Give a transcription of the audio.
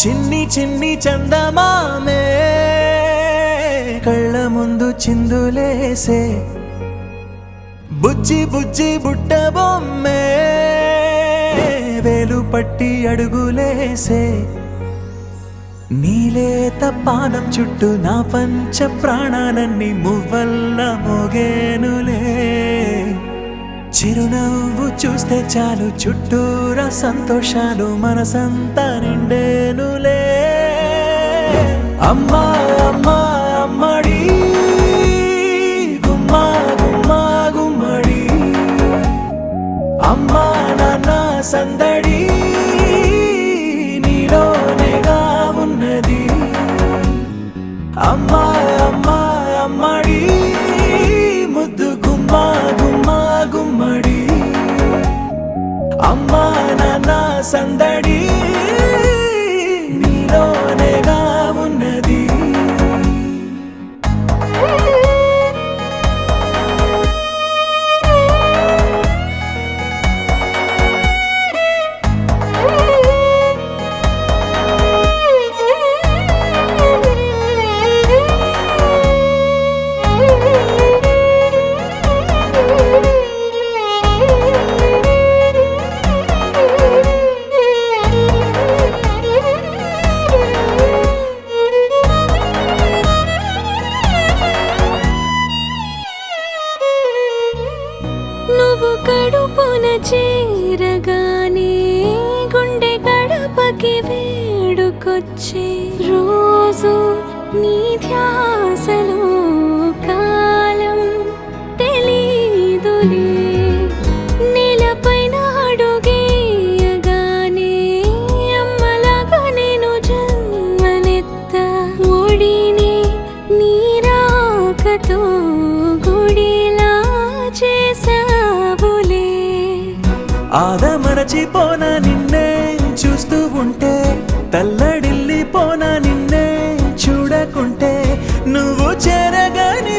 చిన్ని చిన్ని చందమామే కళ్ళ ముందు చిందులేసే బుజ్జి బుజ్జి బుట్ట బొమ్మే వేలు పట్టి అడుగులేసే నీలేత పానం చుట్టూ నా పంచ ప్రాణాలన్నీ మువ్వల్ల మోగేనులే చిరునవ్వు చూస్తే చాలు చుట్టూరా సంతోషాలు మనసంతా నిండేనులే అమ్మా అమ్మా అమ్మడి గుమ్మా గుమ్మా గుమ్మడి అమ్మా నాన్న సందడి నీలోనేగా ఉన్నది అమ్మా అమ్మా అమ్మడి ముద్దు గుమ్మా గుమ్మా గుమ్మడి అమ్మా నాన్న సందడి నీలోనేగా ఉన్నది నువ్వు కడుపున చేరగానే గుండె గడపకి వేడుకొచ్చే రోజు నీ ధ్యాసలో కాలం తెలీదులే నేలపైన అడుగేయగానే అమ్మలాగా నేను జన్మనెత్త ఒడిని నీ రాకతో గుడిలా చేసావులే ఆదమరచిపోనా నిన్నే చూస్తూ ఉంటే తల్లడిల్లిపోనా నిన్నే చూడకుంటే నువ్వు చేరగాని